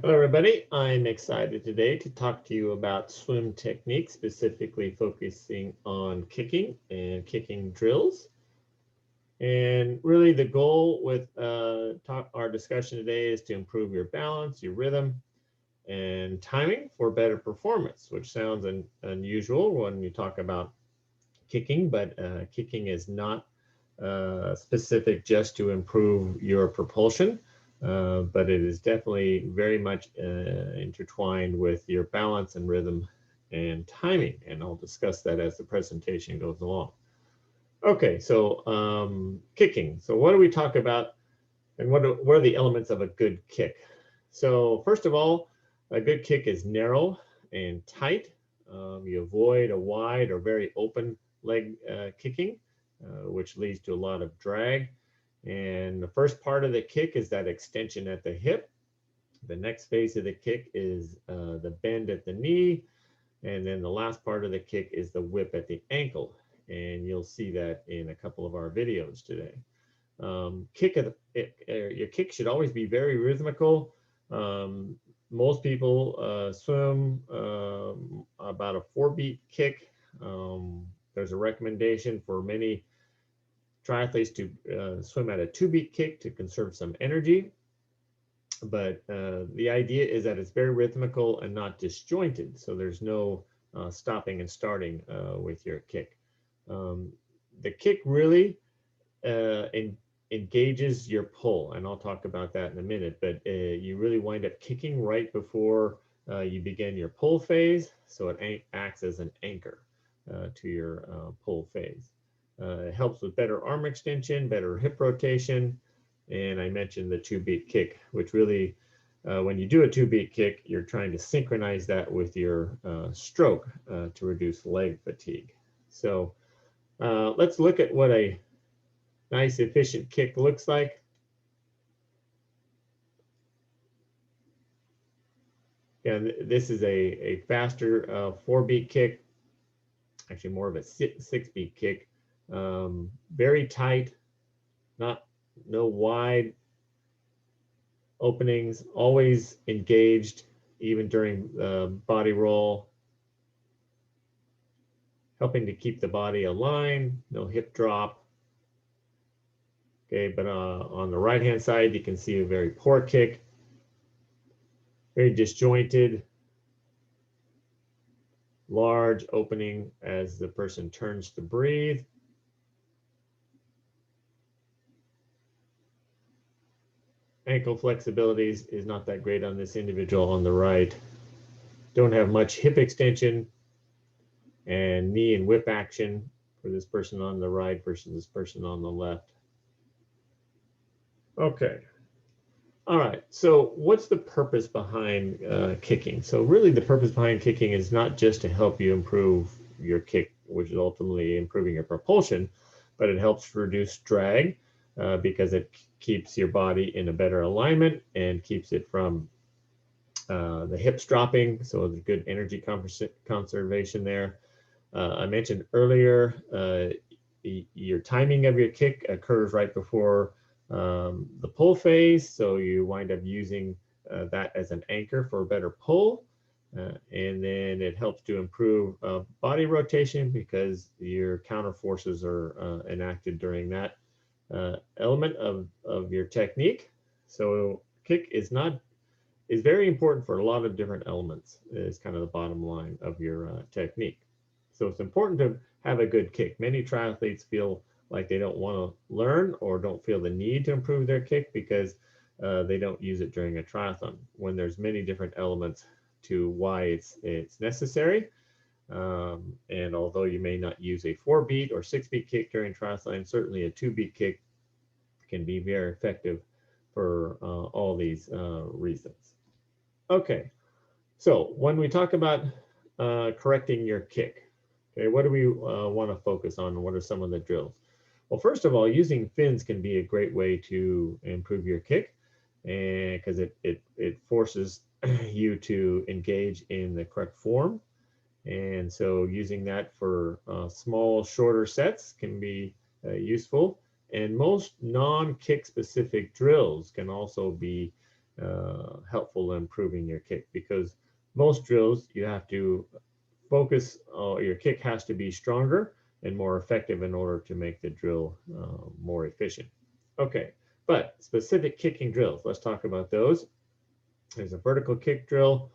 Hello, everybody. I'm excited today to talk to you about swim techniques, specifically focusing on kicking and kicking drills. And really, the goal with our discussion today is to improve your balance, your rhythm, and timing for better performance, which sounds unusual when you talk about kicking, but kicking is not specific just to improve your propulsion, but it is definitely very much intertwined with your balance and rhythm and timing. And I'll discuss that as the presentation goes along. Okay, so kicking. So what do we talk about and what are the elements of a good kick? So first of all, a good kick is narrow and tight. You avoid a wide or very open leg kicking, which leads to a lot of drag. And the first part of the kick is that extension at the hip. The next phase of the kick is the bend at the knee. And then the last part of the kick is the whip at the ankle. And you'll see that in a couple of our videos today. Your kick should always be very rhythmical. Most people swim about a 4 beat kick. There's a recommendation for many triathletes to swim at a 2 beat kick to conserve some energy. But the idea is that it's very rhythmical and not disjointed. So there's no stopping and starting with your kick. Um, the kick really engages your pull, and I'll talk about that in a minute. But you really wind up kicking right before you begin your pull phase, so it acts as an anchor to your pull phase. It helps with better arm extension, better hip rotation, and I mentioned the 2 beat kick, which really, when you do a 2 beat kick, you're trying to synchronize that with your stroke to reduce leg fatigue. So let's look at what a nice efficient kick looks like. And this is a faster 4 beat kick, actually more of a 6 beat kick. Very tight, not no wide openings, always engaged, even during body roll, helping to keep the body aligned, no hip drop. Okay, but on the right hand side, you can see a very poor kick, very disjointed, large opening as the person turns to breathe. Ankle flexibility is not that great on this individual on the right. Don't have much hip extension and knee and whip action for this person on the right versus this person on the left. Okay. All right. So what's the purpose behind kicking? So really the purpose behind kicking is not just to help you improve your kick, which is ultimately improving your propulsion, but it helps reduce drag because it keeps your body in a better alignment and keeps it from the hips dropping. So the good energy conservation there. I mentioned earlier, your timing of your kick occurs right before the pull phase. So you wind up using that as an anchor for a better pull. And then it helps to improve body rotation because your counter forces are enacted during that element of your technique. So kick is very important for a lot of different elements is kind of the bottom line of your technique. So it's important to have a good kick. Many triathletes feel like they don't want to learn or don't feel the need to improve their kick because they don't use it during a triathlon when there's many different elements to why it's necessary. And although you may not use a 4 beat or 6 beat kick during triathlon, certainly a 2 beat kick can be very effective for all these reasons. Okay, so when we talk about correcting your kick, okay, what do we want to focus on? What are some of the drills? Well, first of all, using fins can be a great way to improve your kick, and because it forces you to engage in the correct form, and so using that for small, shorter sets can be useful. And most non-kick specific drills can also be helpful in improving your kick, because most drills you have to focus, your kick has to be stronger and more effective in order to make the drill more efficient. Okay, but specific kicking drills, let's talk about those. There's a vertical kick drill,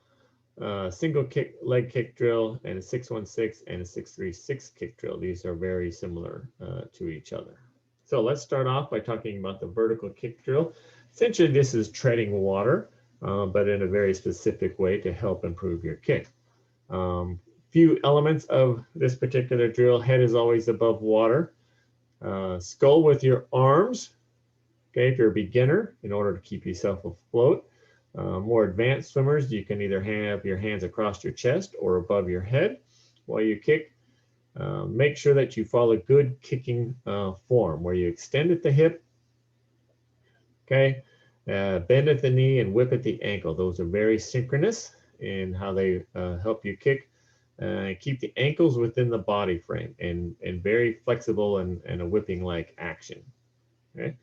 single kick leg kick drill, and a 616 and a 636 kick drill. These are very similar to each other. So let's start off by talking about the vertical kick drill. Essentially, this is treading water, but in a very specific way to help improve your kick. Few elements of this particular drill: head is always above water, skull with your arms, okay, if you're a beginner, in order to keep yourself afloat. More advanced swimmers, you can either have your hands across your chest or above your head while you kick. Make sure that you follow good kicking form, where you extend at the hip, okay, bend at the knee, and whip at the ankle. Those are very synchronous in how they help you kick. Keep the ankles within the body frame and very flexible and a whipping-like action. Okay.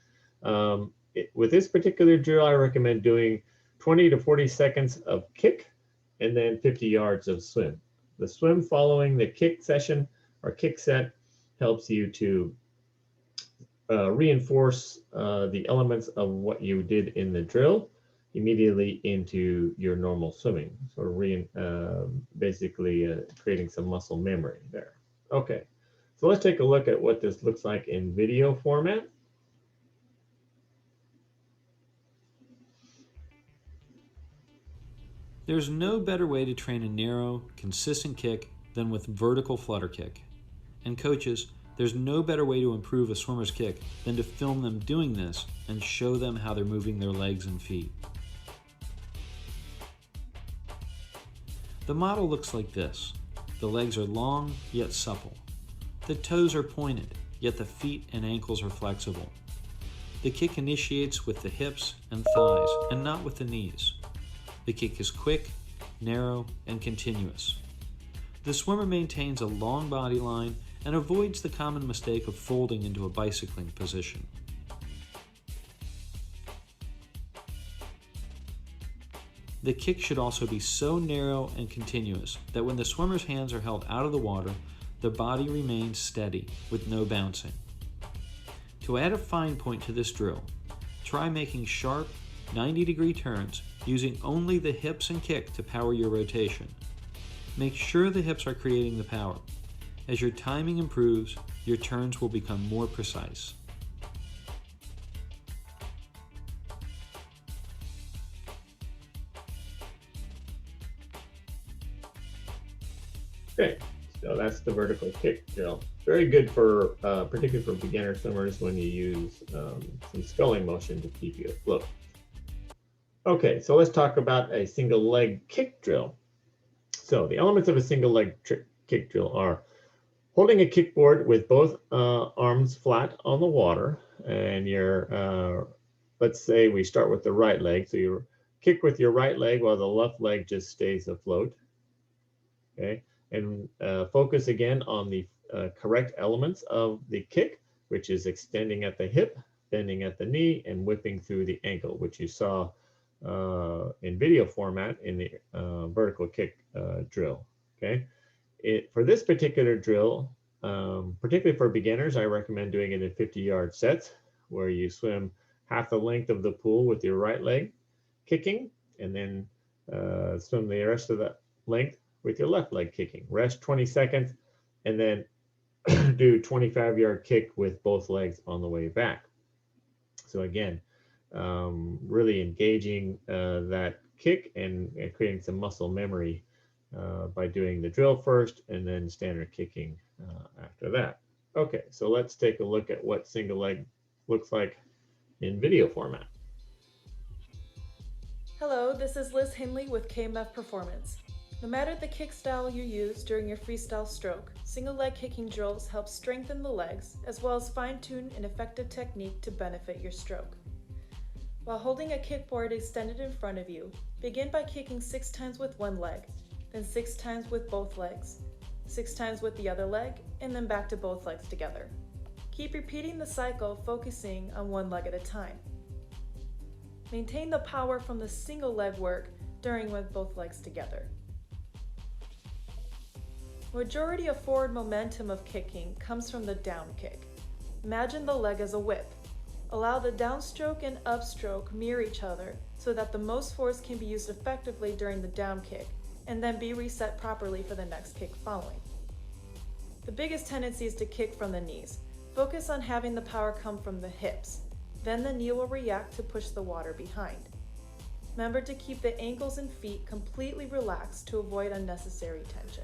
With this particular drill, I recommend doing 20 to 40 seconds of kick and then 50 yards of swim. The swim following the kick session or kick set helps you to reinforce the elements of what you did in the drill immediately into your normal swimming. So basically creating some muscle memory there. Okay, so let's take a look at what this looks like in video format. There's no better way to train a narrow, consistent kick than with vertical flutter kick. And coaches, there's no better way to improve a swimmer's kick than to film them doing this and show them how they're moving their legs and feet. The model looks like this. The legs are long, yet supple. The toes are pointed, yet the feet and ankles are flexible. The kick initiates with the hips and thighs, and not with the knees. The kick is quick, narrow, and continuous. The swimmer maintains a long body line and avoids the common mistake of folding into a bicycling position. The kick should also be so narrow and continuous that when the swimmer's hands are held out of the water, the body remains steady with no bouncing. To add a fine point to this drill, try making sharp 90-degree turns using only the hips and kick to power your rotation. Make sure the hips are creating the power. As your timing improves, your turns will become more precise. Okay, so that's the vertical kick drill. Very good for, particularly for beginner swimmers, when you use some sculling motion to keep you afloat. Okay, so let's talk about a single leg kick drill. So the elements of a single leg kick drill are holding a kickboard with both arms flat on the water, and you're, let's say we start with the right leg. So you kick with your right leg while the left leg just stays afloat. Okay, and focus again on the correct elements of the kick, which is extending at the hip, bending at the knee, and whipping through the ankle, which you saw in video format in the vertical kick drill. Okay, for this particular drill, particularly for beginners, I recommend doing it in 50-yard sets, where you swim half the length of the pool with your right leg kicking, and then swim the rest of the length with your left leg kicking. Rest 20 seconds, and then do 25-yard kick with both legs on the way back. So again, really engaging that kick and creating some muscle memory by doing the drill first and then standard kicking after that. Okay, so let's take a look at what single leg looks like in video format. Hello, this is Liz Hindley with KMF Performance. No matter the kick style you use during your freestyle stroke, single leg kicking drills help strengthen the legs as well as fine-tune an effective technique to benefit your stroke. While holding a kickboard extended in front of you, begin by kicking 6 times with one leg, then 6 times with both legs, 6 times with the other leg, and then back to both legs together. Keep repeating the cycle, focusing on one leg at a time. Maintain the power from the single leg work during with both legs together. Majority of forward momentum of kicking comes from the down kick. Imagine the leg as a whip. Allow the downstroke and upstroke mirror each other so that the most force can be used effectively during the down kick and then be reset properly for the next kick following. The biggest tendency is to kick from the knees. Focus on having the power come from the hips. Then the knee will react to push the water behind. Remember to keep the ankles and feet completely relaxed to avoid unnecessary tension.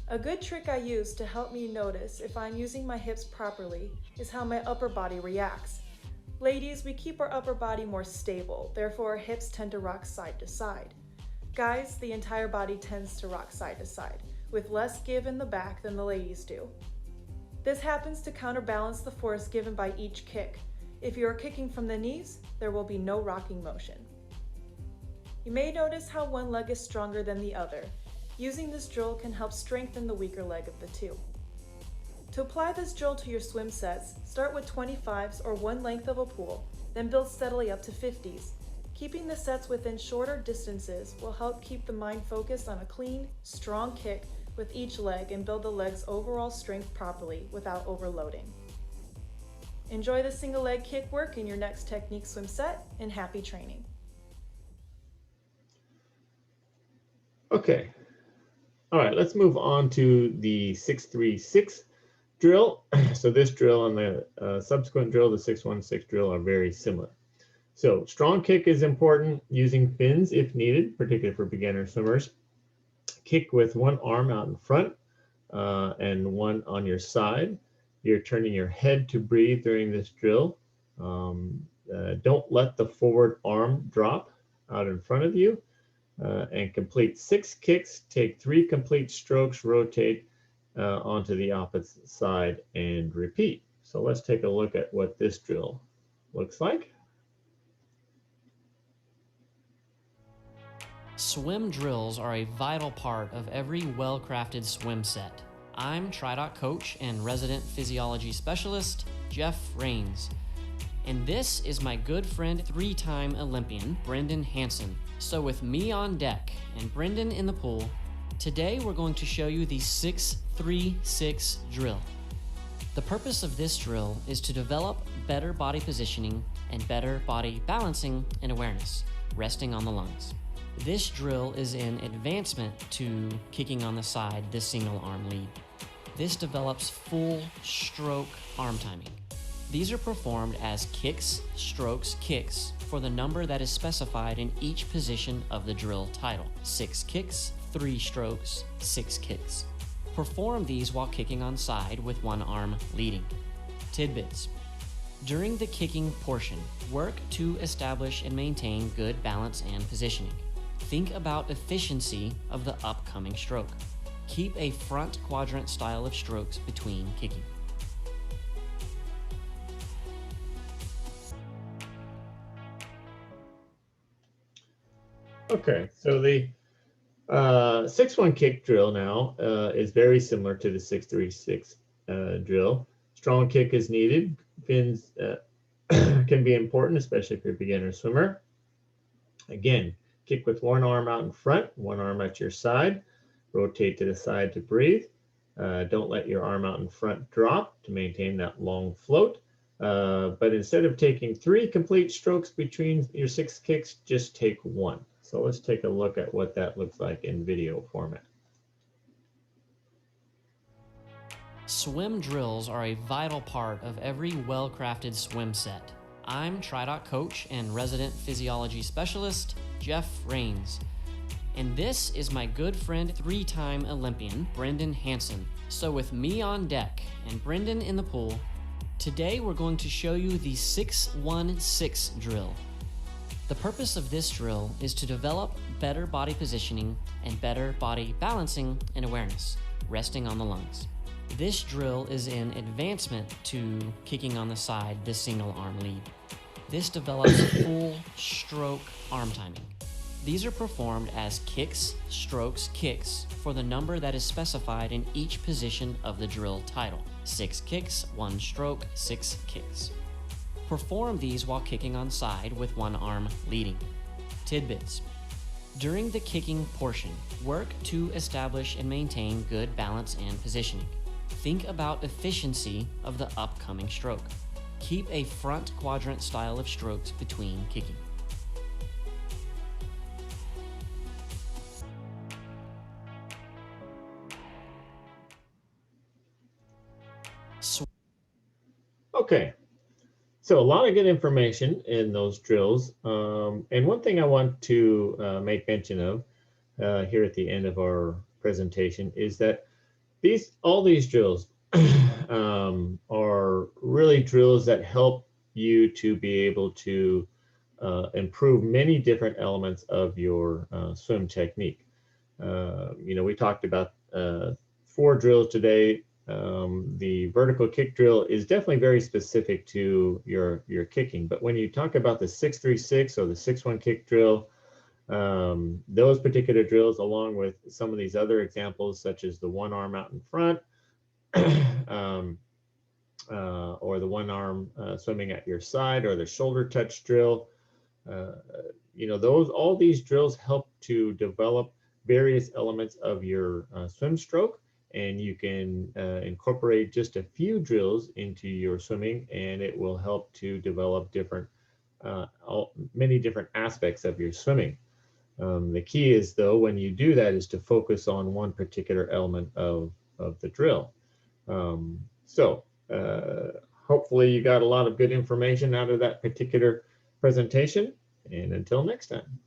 A good trick I use to help me notice if I'm using my hips properly is how my upper body reacts. Ladies, we keep our upper body more stable, therefore our hips tend to rock side to side. Guys, the entire body tends to rock side to side, with less give in the back than the ladies do. This happens to counterbalance the force given by each kick. If you are kicking from the knees, there will be no rocking motion. You may notice how one leg is stronger than the other. Using this drill can help strengthen the weaker leg of the two. To apply this drill to your swim sets, start with 25s or one length of a pool, then build steadily up to 50s. Keeping the sets within shorter distances will help keep the mind focused on a clean, strong kick with each leg and build the leg's overall strength properly without overloading. Enjoy the single leg kick work in your next technique swim set, and happy training. Okay. All right, let's move on to the 636 drill. So this drill and the subsequent drill, the 616 drill, are very similar. So strong kick is important, using fins if needed, particularly for beginner swimmers. Kick with one arm out in front and one on your side. You're turning your head to breathe during this drill. Don't let the forward arm drop out in front of you. And complete 6 kicks, take 3 complete strokes, rotate onto the opposite side and repeat. So let's take a look at what this drill looks like. Swim drills are a vital part of every well-crafted swim set. I'm TriDoc coach and resident physiology specialist, Jeff Rains. And this is my good friend, 3-time Olympian, Brendan Hansen. So with me on deck and Brendan in the pool, today we're going to show you the 636 drill. The purpose of this drill is to develop better body positioning and better body balancing and awareness, resting on the lungs. This drill is an advancement to kicking on the side, the single arm lead. This develops full stroke arm timing. These are performed as kicks, strokes, kicks for the number that is specified in each position of the drill title. 6 kicks, 3 strokes, 6 kicks. Perform these while kicking on side with one arm leading. Tidbits. During the kicking portion, work to establish and maintain good balance and positioning. Think about efficiency of the upcoming stroke. Keep a front quadrant style of strokes between kicking. Okay, so the 6-1 kick drill now is very similar to the 636 drill. Strong kick is needed. Fins can be important, especially if you're a beginner swimmer. Again, kick with one arm out in front, one arm at your side. Rotate to the side to breathe. Don't let your arm out in front drop to maintain that long float. But instead of taking 3 complete strokes between your 6 kicks, just take 1. So let's take a look at what that looks like in video format. Swim drills are a vital part of every well-crafted swim set. I'm TriDoc coach and resident physiology specialist, Jeff Rains. And this is my good friend, 3-time Olympian, Brendan Hansen. So with me on deck and Brendan in the pool, today we're going to show you the 616 drill. The purpose of this drill is to develop better body positioning and better body balancing and awareness, resting on the lungs. This drill is an advancement to kicking on the side, the single arm lead. This develops full stroke arm timing. These are performed as kicks, strokes, kicks for the number that is specified in each position of the drill title. 6 kicks, 1 stroke, 6 kicks. Perform these while kicking on side with one arm leading. Tidbits. During the kicking portion, work to establish and maintain good balance and positioning. Think about efficiency of the upcoming stroke. Keep a front quadrant style of strokes between kicking. Okay, so a lot of good information in those drills. And one thing I want to make mention of here at the end of our presentation is that all these drills are really drills that help you to be able to improve many different elements of your swim technique. We talked about 4 drills today. The vertical kick drill is definitely very specific to your kicking, but when you talk about the 6-3-6 or the 6-1 kick drill, those particular drills, along with some of these other examples, such as the one arm out in front, or the one arm swimming at your side, or the shoulder touch drill, all these drills help to develop various elements of your swim stroke, and you can incorporate just a few drills into your swimming, and it will help to develop many different aspects of your swimming. The key is, though, when you do that, is to focus on one particular element of the drill. Hopefully you got a lot of good information out of that particular presentation, and until next time.